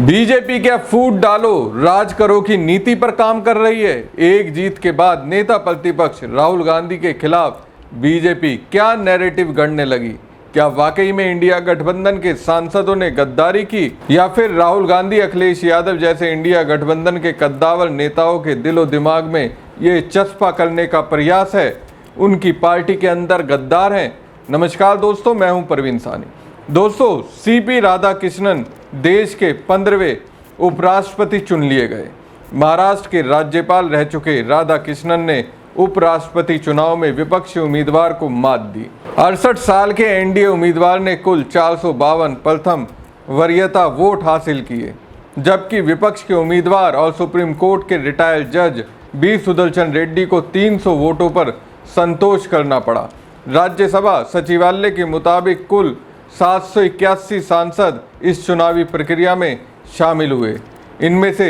BJP क्या फूट डालो राज करो की नीति पर काम कर रही है। एक जीत के बाद नेता प्रतिपक्ष राहुल गांधी के खिलाफ बीजेपी क्या नैरेटिव गढ़ने लगी। क्या वाकई में इंडिया गठबंधन के सांसदों ने गद्दारी की या फिर राहुल गांधी अखिलेश यादव जैसे इंडिया गठबंधन के कद्दावर नेताओं के दिलो दिमाग में ये चस्पा करने का प्रयास है, उनकी पार्टी के अंदर गद्दार हैं। नमस्कार दोस्तों, मैं हूं परवीन सानी। दोस्तों, सीपी राधाकृष्णन देश के 15वें उपराष्ट्रपति चुन लिए गए। महाराष्ट्र के राज्यपाल रह चुके राधाकृष्णन ने उपराष्ट्रपति चुनाव में विपक्षी उम्मीदवार को मात दी। 68 साल के एनडीए उम्मीदवार ने कुल 452 प्रथम वरीयता वोट हासिल किए, जबकि विपक्ष के उम्मीदवार और सुप्रीम कोर्ट के रिटायर्ड जज बी सुदर्शन रेड्डी को 300 वोटों पर संतोष करना पड़ा। राज्यसभा सचिवालय के मुताबिक कुल 781 सांसद इस चुनावी प्रक्रिया में शामिल हुए। इनमें से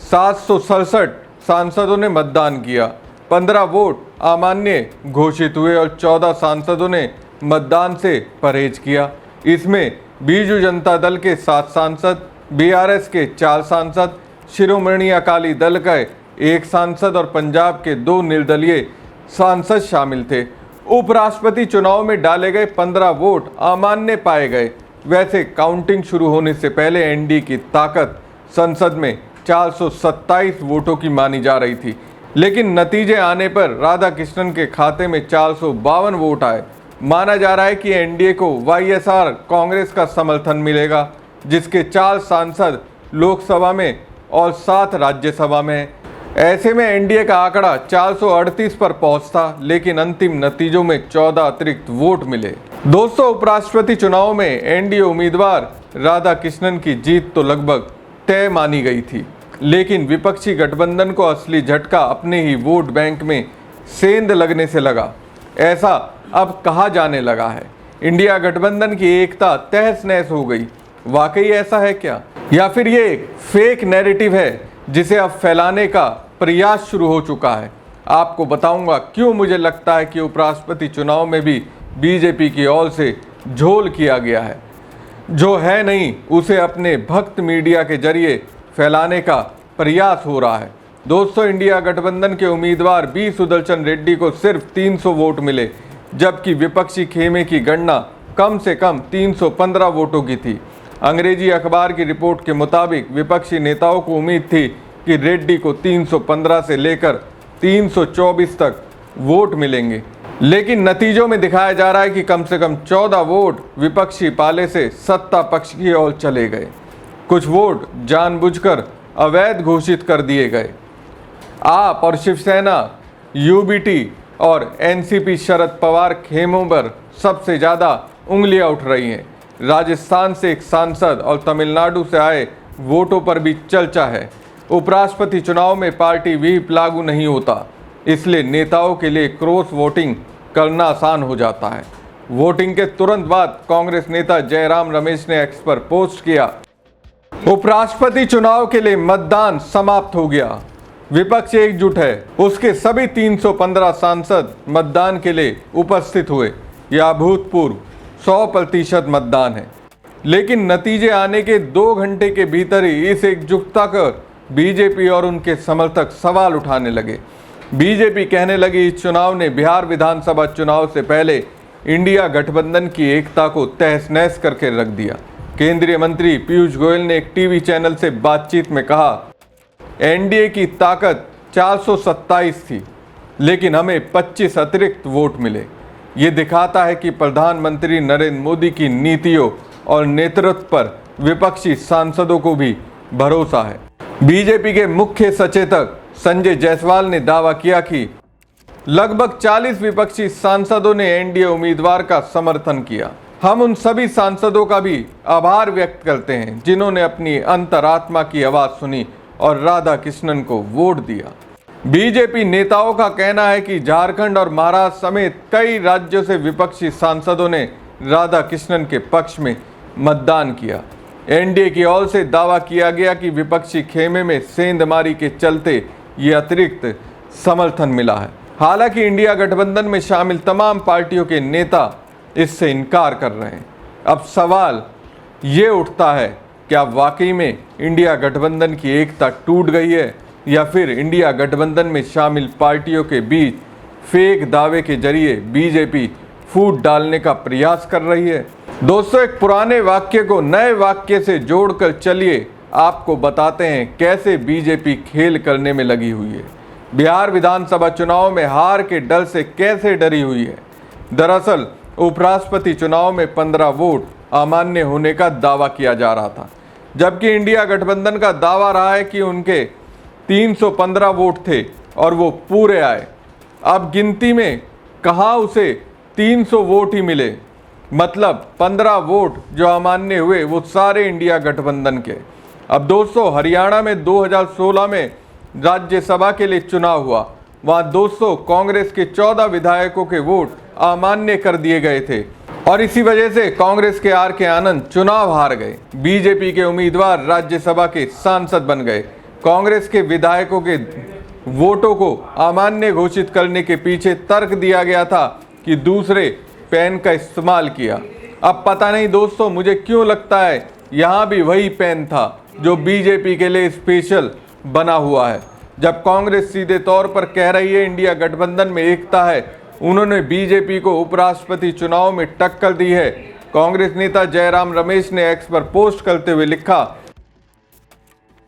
767 सांसदों ने मतदान किया, 15 वोट अमान्य घोषित हुए और 14 सांसदों ने मतदान से परहेज किया। इसमें बीजू जनता दल के 7 सांसद, बीआरएस के 4 सांसद, शिरोमणि अकाली दल का 1 सांसद और पंजाब के 2 निर्दलीय सांसद शामिल थे। उपराष्ट्रपति चुनाव में डाले गए 15 वोट अमान्य पाए गए। वैसे काउंटिंग शुरू होने से पहले एनडीए की ताकत संसद में 427 वोटों की मानी जा रही थी, लेकिन नतीजे आने पर राधाकृष्णन के खाते में 452 वोट आए। माना जा रहा है कि एनडीए को वाईएसआर कांग्रेस का समर्थन मिलेगा, जिसके 4 सांसद लोकसभा में और 7 राज्यसभा में हैं। ऐसे में एनडीए का आंकड़ा 438 पर पहुंचता, लेकिन अंतिम नतीजों में 14 अतिरिक्त वोट मिले। दोस्तों, उपराष्ट्रपति चुनाव में एनडीए उम्मीदवार राधाकृष्णन की जीत तो लगभग तय मानी गई थी, लेकिन विपक्षी गठबंधन को असली झटका अपने ही वोट बैंक में सेंध लगने से लगा। ऐसा अब कहा जाने लगा है इंडिया गठबंधन की एकता तहस नहस हो गई। वाकई ऐसा है क्या, या फिर ये एक फेक नैरेटिव है जिसे अब फैलाने का प्रयास शुरू हो चुका है। आपको बताऊंगा क्यों मुझे लगता है कि उपराष्ट्रपति चुनाव में भी बीजेपी की ओर से झोल किया गया है। जो है नहीं उसे अपने भक्त मीडिया के जरिए फैलाने का प्रयास हो रहा है। दोस्तों, इंडिया गठबंधन के उम्मीदवार बी सुदर्शन रेड्डी को सिर्फ 300 वोट मिले, जबकि विपक्षी खेमे की गणना कम से कम 315 वोटों की थी। अंग्रेजी अखबार की रिपोर्ट के मुताबिक विपक्षी नेताओं को उम्मीद थी कि रेड्डी को 315 से लेकर 324 तक वोट मिलेंगे, लेकिन नतीजों में दिखाया जा रहा है कि कम से कम 14 वोट विपक्षी पाले से सत्ता पक्ष की ओर चले गए। कुछ वोट जानबूझकर अवैध घोषित कर दिए गए। आप और शिवसेना, यूबीटी और एनसीपी शरद पवार खेमों पर सबसे ज़्यादा उंगलियां उठ रही हैं। राजस्थान से एक सांसद और तमिलनाडु से आए वोटों पर भी चर्चा है। उपराष्ट्रपति चुनाव में पार्टी व्हिप लागू नहीं होता, इसलिए नेताओं के लिए क्रॉस वोटिंग करना आसान हो जाता है। वोटिंग के तुरंत बाद कांग्रेस नेता जयराम रमेश ने एक्स पर पोस्ट किया, उपराष्ट्रपति चुनाव के लिए मतदान समाप्त हो गया, विपक्ष एकजुट है। उसके सभी 315 सांसद मतदान के लिए उपस्थित हुए। यह अभूतपूर्व 100% मतदान है, लेकिन नतीजे आने के 2 घंटे के भीतर ही इस एकजुटता कर बीजेपी और उनके समर्थक सवाल उठाने लगे। बीजेपी कहने लगी इस चुनाव ने बिहार विधानसभा चुनाव से पहले इंडिया गठबंधन की एकता को तहस नहस करके रख दिया। केंद्रीय मंत्री पीयूष गोयल ने एक टीवी चैनल से बातचीत में कहा, एनडीए की ताकत 427 थी, लेकिन हमें 25 अतिरिक्त वोट मिले। ये दिखाता है कि प्रधानमंत्री नरेंद्र मोदी की नीतियों और नेतृत्व पर विपक्षी सांसदों को भी भरोसा है। बीजेपी के मुख्य सचेतक संजय जायसवाल ने दावा किया कि लगभग 40 विपक्षी सांसदों ने एनडीए उम्मीदवार का समर्थन किया। हम उन सभी सांसदों का भी आभार व्यक्त करते हैं जिन्होंने अपनी अंतरात्मा की आवाज सुनी और राधाकृष्णन को वोट दिया। बीजेपी नेताओं का कहना है कि झारखंड और महाराष्ट्र समेत कई राज्यों से विपक्षी सांसदों ने राधाकृष्णन के पक्ष में मतदान किया। एनडीए की ओर से दावा किया गया कि विपक्षी खेमे में सेंधमारी के चलते ये अतिरिक्त समर्थन मिला है। हालांकि इंडिया गठबंधन में शामिल तमाम पार्टियों के नेता इससे इनकार कर रहे हैं। अब सवाल ये उठता है क्या वाकई में इंडिया गठबंधन की एकता टूट गई है या फिर इंडिया गठबंधन में शामिल पार्टियों के बीच फेक दावे के जरिए बीजेपी फूट डालने का प्रयास कर रही है? दोस्तों, एक पुराने वाक्य को नए वाक्य से जोड़कर चलिए आपको बताते हैं कैसे बीजेपी खेल करने में लगी हुई है। बिहार विधानसभा चुनाव में हार के डर से कैसे डरी हुई है? दरअसल उपराष्ट्रपति चुनाव में 15 वोट अमान्य होने का दावा किया जा रहा था, जबकि इंडिया गठबंधन का दावा रहा है कि उनके 315 वोट थे और वो पूरे आए। अब गिनती में कहाँ उसे 300 वोट ही मिले, मतलब 15 वोट जो अमान्य हुए वो सारे इंडिया गठबंधन के। अब दोस्तों, हरियाणा में 2016 में राज्यसभा के लिए चुनाव हुआ, वहाँ दोस्तों कांग्रेस के 14 विधायकों के वोट अमान्य कर दिए गए थे और इसी वजह से कांग्रेस के आर के आनंद चुनाव हार गए। बीजेपी के उम्मीदवार राज्यसभा के सांसद बन गए। कांग्रेस के विधायकों के वोटों को अमान्य घोषित करने के पीछे तर्क दिया गया था कि दूसरे पेन का इस्तेमाल किया। अब पता नहीं दोस्तों, मुझे क्यों लगता है यहाँ भी वही पेन था जो बीजेपी के लिए स्पेशल बना हुआ है। जब कांग्रेस सीधे तौर पर कह रही है इंडिया गठबंधन में एकता है, उन्होंने बीजेपी को उपराष्ट्रपति चुनाव में टक्कर दी है। कांग्रेस नेता जयराम रमेश ने एक्स पर पोस्ट करते हुए लिखा,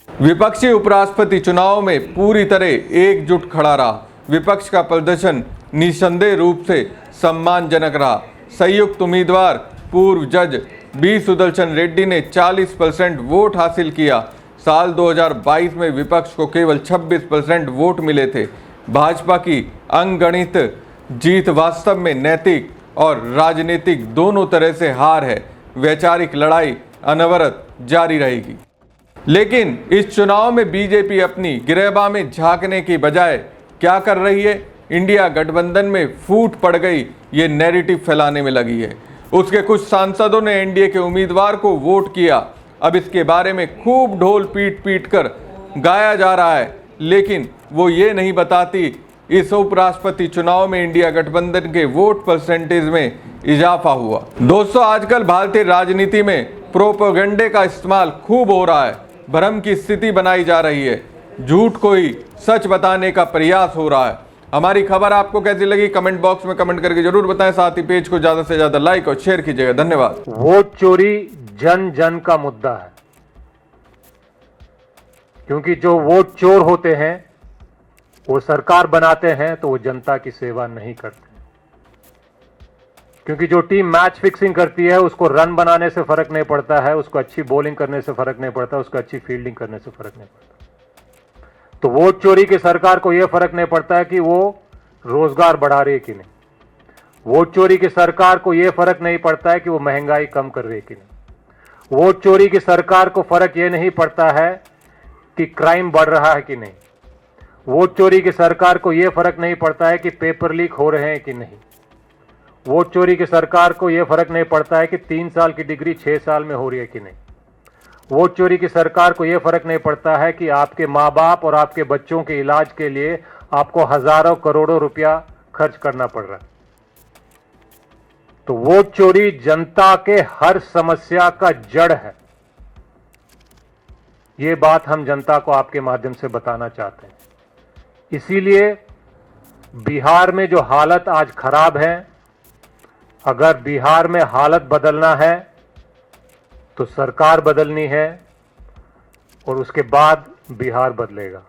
विपक्षी उपराष्ट्रपति चुनाव में पूरी तरह एकजुट खड़ा रहा। विपक्ष का प्रदर्शन निसंदेह रूप से सम्मानजनक रहा। संयुक्त उम्मीदवार पूर्व जज बी सुदर्शन रेड्डी ने 40% वोट हासिल किया। साल 2022 में विपक्ष को केवल 26% वोट मिले थे। भाजपा की अनगणित जीत वास्तव में नैतिक और राजनीतिक दोनों तरह से हार है। वैचारिक लड़ाई अनवरत जारी रहेगी। लेकिन इस चुनाव में बीजेपी अपनी गिरहबा में झांकने की बजाय क्या कर रही है? इंडिया गठबंधन में फूट पड़ गई, ये नैरेटिव फैलाने में लगी है। उसके कुछ सांसदों ने एनडीए के उम्मीदवार को वोट किया। अब इसके बारे में खूब ढोल पीट पीट कर गाया जा रहा है, लेकिन वो ये नहीं बताती इस उपराष्ट्रपति चुनाव में इंडिया गठबंधन के वोट परसेंटेज में इजाफा हुआ। दोस्तों, आजकल भारतीय राजनीति में प्रोपेगेंडे का इस्तेमाल खूब हो रहा है। भ्रम की स्थिति बनाई जा रही है। झूठ को ही सच बताने का प्रयास हो रहा है। हमारी खबर आपको कैसी लगी कमेंट बॉक्स में कमेंट करके जरूर बताएं। साथ ही पेज को ज्यादा से ज्यादा लाइक और शेयर कीजिएगा। धन्यवाद। वोट चोरी जन जन का मुद्दा है, क्योंकि जो वोट चोर होते हैं वो सरकार बनाते हैं तो वो जनता की सेवा नहीं करते। क्योंकि जो टीम मैच फिक्सिंग करती है उसको रन बनाने से फर्क नहीं पड़ता है, उसको अच्छी बॉलिंग करने से फर्क नहीं पड़ता, उसको अच्छी फील्डिंग करने से फर्क नहीं पड़ता। तो वोट चोरी की सरकार को यह फर्क नहीं पड़ता है कि वो रोजगार बढ़ा रही है कि नहीं। वोट चोरी की सरकार को यह फर्क नहीं पड़ता है कि वो महंगाई कम कर रही है कि नहीं। वोट चोरी की सरकार को फर्क यह नहीं पड़ता है कि क्राइम बढ़ रहा है कि नहीं। वोट चोरी की सरकार को यह फर्क नहीं पड़ता है कि पेपर लीक हो रहे हैं कि नहीं। वोट चोरी की सरकार को यह फर्क नहीं पड़ता है कि 3 साल की डिग्री 6 साल में हो रही है कि नहीं। वोट चोरी की सरकार को यह फर्क नहीं पड़ता है कि आपके माँ बाप और आपके बच्चों के इलाज के लिए आपको हजारों करोड़ों रुपया खर्च करना पड़ रहा है। तो वोट चोरी जनता के हर समस्या का जड़ है। ये बात हम जनता को आपके माध्यम से बताना चाहते हैं। इसीलिए बिहार में जो हालत आज खराब है, अगर बिहार में हालत बदलना है तो सरकार बदलनी है और उसके बाद बिहार बदलेगा।